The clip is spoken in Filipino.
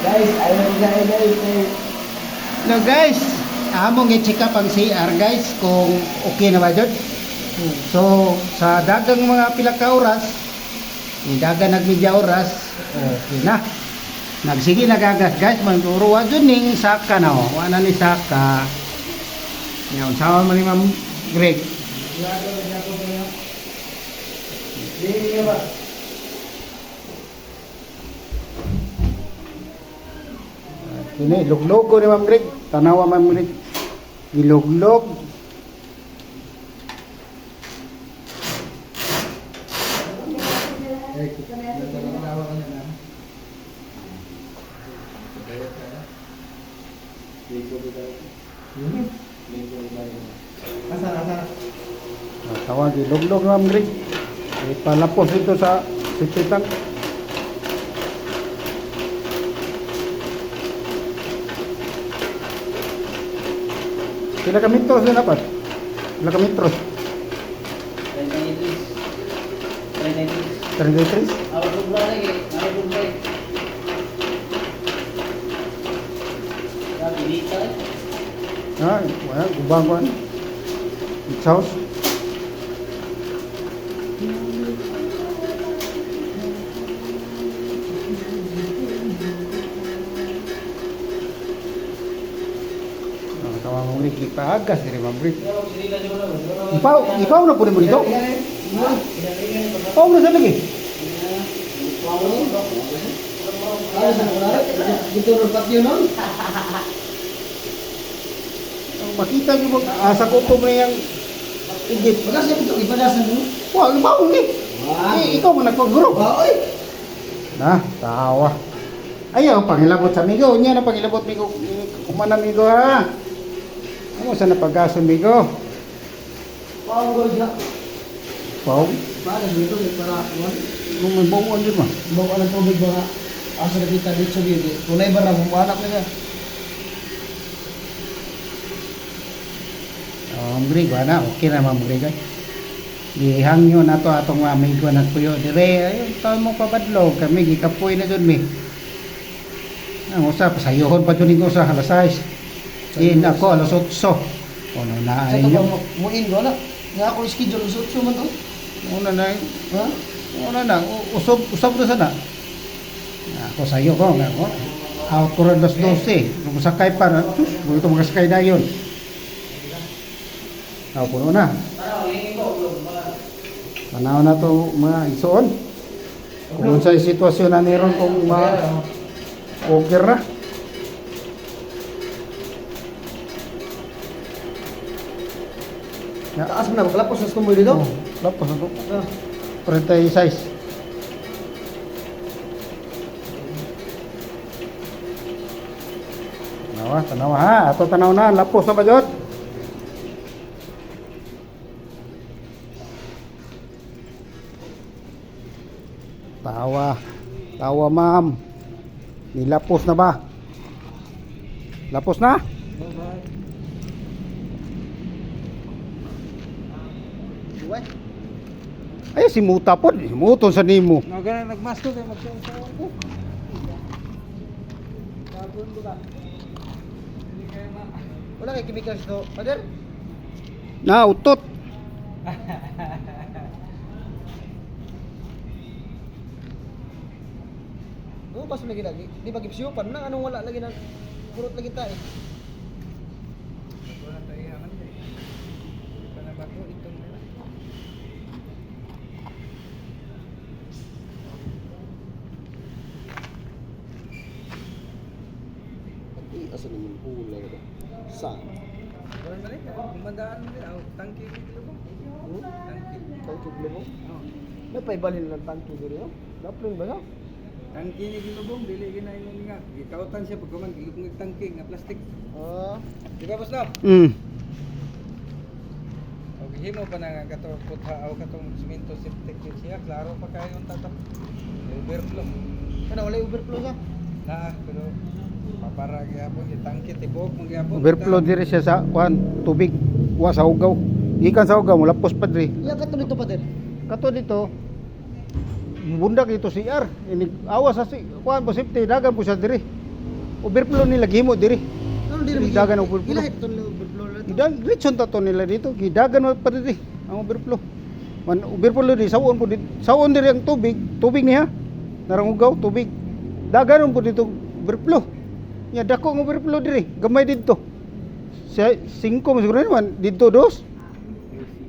Guys, ayaw guys. No guys, among i-check up ang CR guys kung okay na ba dyan. So sa dagang mga pila ka oras, dagang nagmedya oras, okay na. Nagsige nagagas guys, magturuan dyan ning saka na o. Wala ni saka. Ngayon, sama mo ni Ma'am Greg. Ini luglog ko ni Ma'am Greg. Tanawa Ma'am Greg. Giluglog. Tawag giluglog Ma'am Greg. Palapos ito sa sipitang. Pila ka metros na dapat? Pila ka metros? 33? Ah, wala, gubang ko. It's house. Tawa mo rin agas dari Ma'am Greg. Ikaw na po mo dito? Ikaw na sa lagi? Makita niyo mo, sa kuto mo yung igit. Ipadasan mo? Wah, ikaw ni. Ikaw mo nagpaguro. Nah, tawa. Ayaw, pangilabot sa migo. Nya na pangilabot migo. Kumana migo ha. Ano sa napagason migo? Pao ko siya. Pao? Para dito para kuan. Bumuon din mo. Bawa ng tubig ba? Asa na kita dito sa video. Tunay ba na bumanak na? Ma'am Greg, wala. Okay na Ma'am Greg. Gihangyo na to atong amigo nagpuyo. Dire, ayun, taon mo pabadlog. Kami, gikapoy na dun mi. Ang usa, pasayohon pa dun ko sa alas 6. Ako, alas 8. Ano na ay nyo? Muin ko na. Nga ako schedule usot man to. Una na, Ha? una na, usap na sana. Ako sayo ko, nga ko. Out ko rin alas 12. Nung sakay pa, ito makasakay na yun. Ako puno na. Tanaw na to mga isuon. Kung sa sitwasyon na niron kung okay na. Taas mo na maglapos sa tumoy dito. Lapos na to. 36. Tanawa ha. Ato tanaw na. Lapos na ba dyan? Tawa ma'am. Nilapos na ba? Lapos na? Ay si Muta po, muton sa nimo. Nagmasto kay magsasawan ko. Wala kay chemicals to. Father? Na utot. Oh, pas lagi lagi. Di bagi psiupan na anong wala lagi na kurot lagi tayo. Wala tayo yaman dai. Kana bago itong nila. Asa naman pula ka ba? Sa? Wala na rin. Gumandaan nila. Tangki dito ba? Tangki. Tangki globong? Oo. May paibalin lang tangki dito. Dapling ba na? Tangki ni ginubong, dili ginaingon nga. Gikautan siya pagkaman gilugnog tangki nga plastic. Di ba boss no? Og himo pa na nga kato putha aw katong semento septic siya, klaro pa kayo ang tatak. Overflow. Kana wala overflow siya. Na, pero papara gyapon di tangki tibok mo gyapon. Overflow dire siya sa kuan tubig wa sa ugaw. Gikan sa ugaw lapos pa diri. Iya kato dito pa din. Kato dito bundak dito CR. Ini awas sa kuan po safety dagan po siya diri. overflow nila gihimo diri. Ano Dili dagan ang overflow. Ilahit to ng overflow na to. Gidag litson ta to nila dito. Gidagan mo pa diri ang overflow. Man overflow diri sawon po dito. Sawon diri ang tubig niya. Narangugaw tubig. Dagan po dito overflow. Ya dako ang overflow diri. Gamay dito. Sa 5 siguro naman dito 2.